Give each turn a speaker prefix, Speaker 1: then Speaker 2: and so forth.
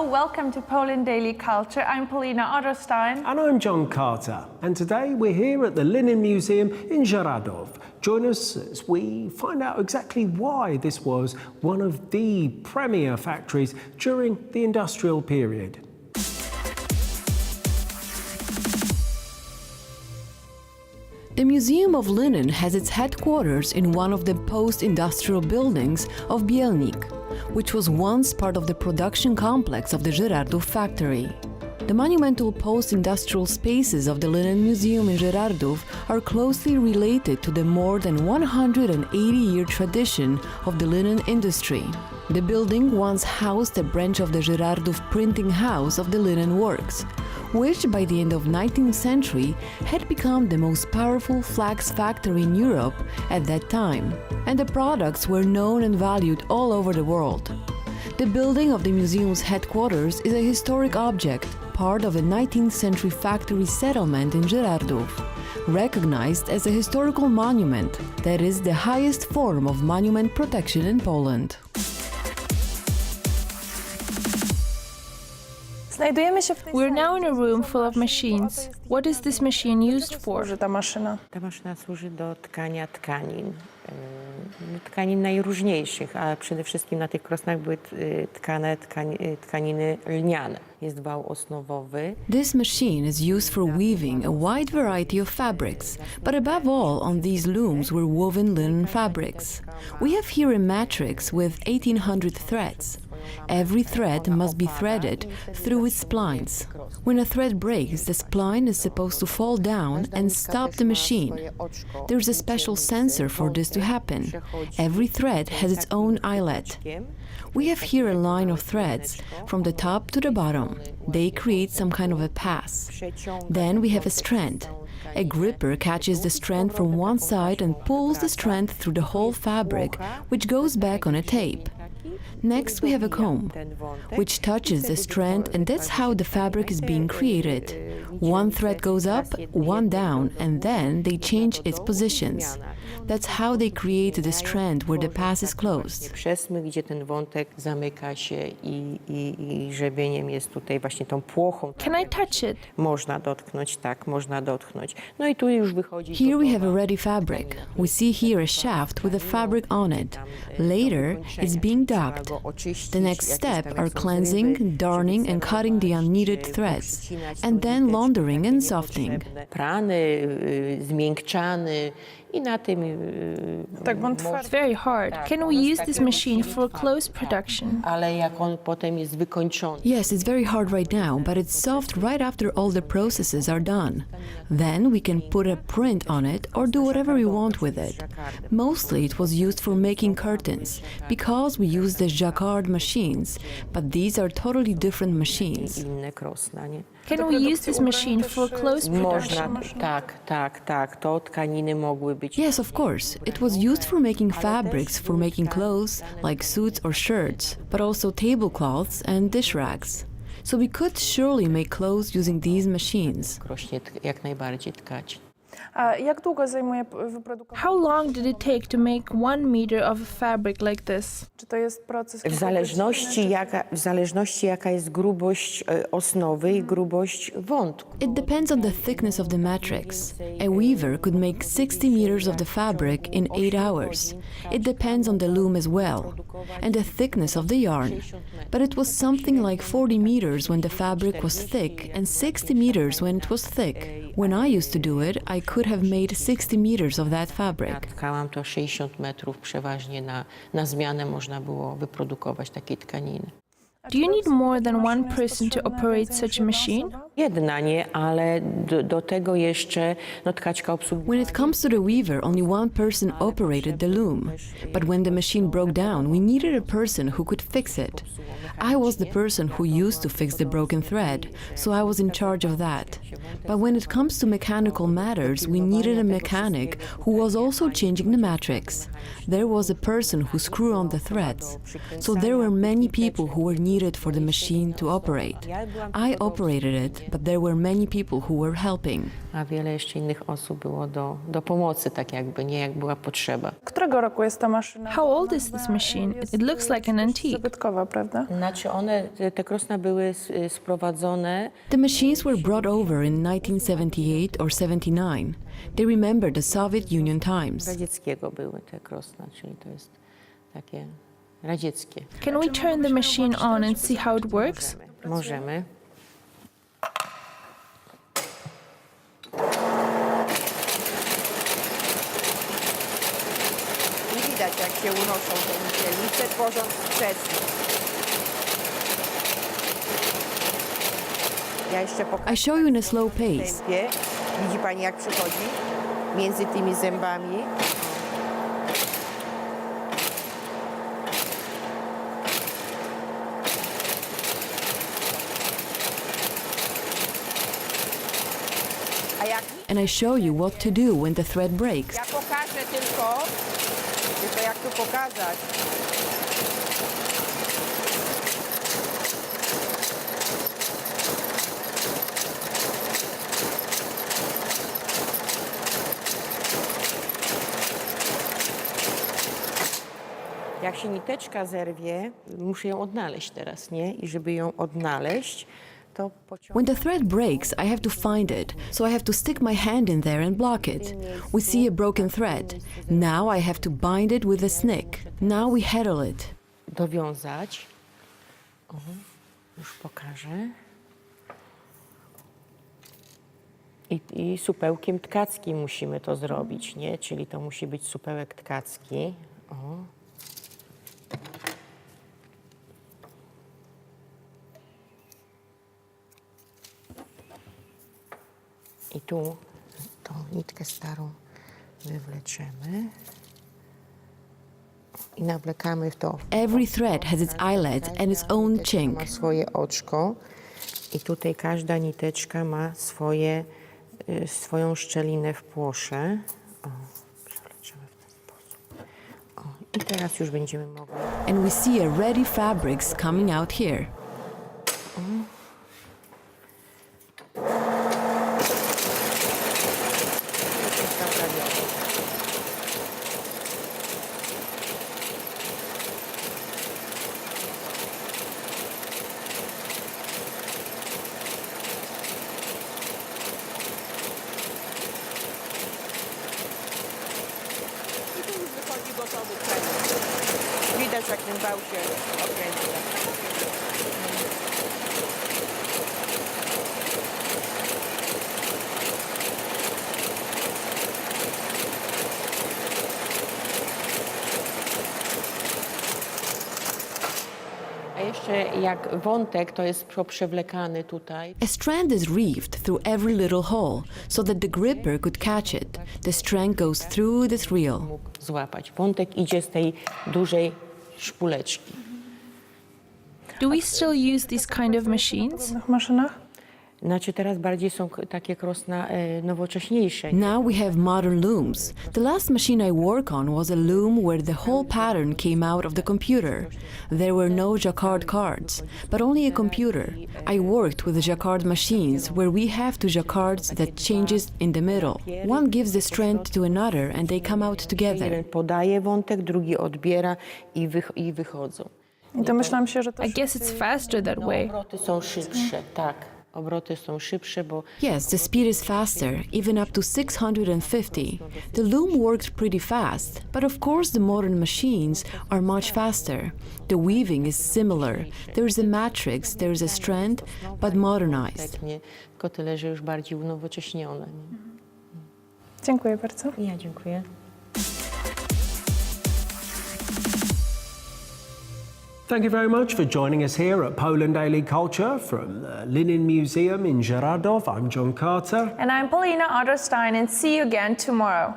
Speaker 1: Hello, welcome to Poland Daily Culture. I'm Polina Otterstein.
Speaker 2: And I'm John Carter. And today we're here at the Linen Museum in Żyrardów. Join us as we find out exactly why this was one of the premier factories during the industrial period.
Speaker 3: The Museum of Linen has its headquarters in one of the post-industrial buildings of Pomnik, which was once part of the production complex of the Żyrardów factory. The monumental post-industrial spaces of the Linen Museum in Żyrardów are closely related to the more than 180-year tradition of the linen industry. The building once housed a branch of the Żyrardów printing house of the linen works, which by the end of 19th century had become the most powerful flax factory in Europe at that time, and the products were known and valued all over the world. The building of the museum's headquarters is a historic object, part of a 19th century factory settlement in Żyrardów, recognized as a historical monument that is the highest form of monument protection in Poland.
Speaker 4: We're now in a room full of machines. What is this machine used for?
Speaker 5: Ta maszyna służy do tkania tkanin. Tkanin najróżniejszych, a przede wszystkim na tych krosnach były tkane tkaniny lniane. Jest wał osnowowy.
Speaker 3: This machine is used for weaving a wide variety of fabrics, but above all on these looms were woven linen fabrics. We have here a matrix with 1800 threads. Every thread must be threaded through its splines. When a thread breaks, the spline is supposed to fall down and stop the machine. There's a special sensor for this to happen. Every thread has its own eyelet. We have here a line of threads from the top to the bottom. They create some kind of a pass. Then we have a strand. A gripper catches the strand from one side and pulls the strand through the whole fabric, which goes back on a tape. Next we have a comb, which touches the strand, and that's how the fabric is being created. One thread goes up, one down, and then they change its positions. That's how they create the strand where the pass is closed.
Speaker 5: Przesmyk, gdzie ten wątek zamyka się i żebieniem jest tutaj właśnie tą płochą.
Speaker 4: Can I touch it?
Speaker 5: Można dotknąć, tak, można dotknąć. No i tu już wychodzi.
Speaker 3: Here we have a ready fabric. We see here a shaft with a fabric on it. Later, it's being docked. The next step are cleansing, darning and cutting the unneeded threads, and then laundering and softening.
Speaker 5: Prany, zmiękczany.
Speaker 4: It's very hard. Can we use this machine for clothes production?
Speaker 5: Ale jak on potem jest wykończony.
Speaker 3: Yes, it's very hard right now, but it's soft right after all the processes are done. Then we can put a print on it or do whatever we want with it. Mostly it was used for making curtains, because we use the jacquard machines, but these are totally different machines.
Speaker 4: Can we use this machine for clothes production?
Speaker 5: Można, tak. To tkaniny mogły być.
Speaker 3: Yes, of course. It was used for making fabrics for making clothes, like suits or shirts, but also tablecloths and dish racks. So we could surely make clothes using these machines.
Speaker 5: Jak najbardziej tkać.
Speaker 1: Jak długo zajmuje wyprodukowanie?
Speaker 4: How long did it take to make 1 meter of a fabric like this?
Speaker 1: Czy to jest proces?
Speaker 5: W zależności jaka jest grubość osnowy i grubość wątku.
Speaker 3: It depends on the thickness of the matrix. A weaver could make 60 meters of the fabric in 8 hours. It depends on the loom as well, and the thickness of the yarn. But it was something like 40 meters when the fabric was thick and 60 meters when it was thick. When I used to do it, I could have made 60 meters of that fabric.
Speaker 5: Tkałam to 60 metrów przeważnie na zmianę można było wyprodukować takiej tkaniny.
Speaker 4: Do you need more than one person to operate such a machine?
Speaker 5: Jedna nie, ale do tego jeszcze tkaczka obsługuje.
Speaker 3: When it comes to the weaver, only one person operated the loom. But when the machine broke down, we needed a person who could fix it. I was the person who used to fix the broken thread, so I was in charge of that. But when it comes to mechanical matters, we needed a mechanic who was also changing the matrix. There was a person who screwed on the threads. So there were many people who were needed needed for the machine to operate. I operated it, but there were many people who were helping.
Speaker 5: A wiele jeszcze innych osób było do pomocy, tak jakby, nie jak była potrzeba.
Speaker 1: Którego roku jest ta maszyna?
Speaker 4: How old is this machine? It looks like an antique.
Speaker 1: Zabytkowa, prawda?
Speaker 5: Znaczy te krosna były sprowadzone.
Speaker 3: The machines were brought over in 1978 or 79. They remember the Soviet Union times.
Speaker 5: Radzieckiego były te krosna, czyli to jest takie radzieckie.
Speaker 4: Can we turn the machine on and see how it works?
Speaker 5: Możemy.
Speaker 6: Nie widać, jak się unoszą te nicielnice, tworząc przestrzeń. Ja jeszcze pokażę.
Speaker 3: I show you in a slow pace.
Speaker 6: Zębie. Widzi pani, jak przychodzi między tymi zębami. A jak
Speaker 3: And I show you what to do when the thread breaks.
Speaker 6: ja pokażę tylko jak tu pokazać. Jak się niteczka zerwie, muszę ją odnaleźć teraz, nie? I żeby ją odnaleźć, to
Speaker 3: When the thread breaks, I have to find it, so I have to stick my hand in there and block it. We see a broken thread. Now I have to bind it with a snick. Now we handle it.
Speaker 5: dowiązać. O, już pokażę. I supełkiem tkackim musimy to zrobić, nie? Czyli to musi być supełek tkacki. O. I tu tą nitkę starą wywleczemy i nawlekamy w to.
Speaker 3: Every thread has its eyelet and its own chink.
Speaker 5: Ma swoje oczko i tutaj każda niteczka ma swoją szczelinę w płosze. O, przewleczemy w ten sposób. O, i teraz już będziemy mogli.
Speaker 3: And we see a ready fabrics coming out here.
Speaker 6: I tu już wychodzi gotowy krem. Widać, jak ten wał się okręca.
Speaker 5: A jeszcze jak wątek to jest poprzewlekany tutaj.
Speaker 3: A strand is reeved through every little hole so that the gripper could catch it. The strand goes through this reel.
Speaker 5: Mógł złapać. Wątek idzie z tej dużej szpuleczki.
Speaker 4: Do we still use these kind of machines?
Speaker 1: W maszynach?
Speaker 5: Znaczy teraz bardziej są takie krosna nowocześniejsze.
Speaker 3: Now we have modern looms. The last machine I work on was a loom where the whole pattern came out of the computer. There were no jacquard cards, but only a computer. I worked with jacquard machines where we have two jacquards that changes in the middle. One gives the strand to another and they come out together.
Speaker 5: Jeden podaje wątek, drugi odbiera i wychodzą.
Speaker 1: I domyślam się, że to
Speaker 4: I guess it's faster that way.
Speaker 5: Obroty są szybsze, tak. Obroty są szybsze, bo
Speaker 3: Yes, the speed is faster, even up to 650. The loom worked pretty fast, but of course the modern machines are much faster. The weaving is similar. There is a matrix, there is a strand, but modernized.
Speaker 5: tak nie, tylko tyle, że już bardziej unowocześnione.
Speaker 1: Dziękuję bardzo.
Speaker 5: Ja dziękuję.
Speaker 2: Thank you very much for joining us here at Poland Daily Culture from the Linen Museum in Żyrardów. I'm John Carter.
Speaker 1: And I'm Paulina Otterstein, and see you again tomorrow.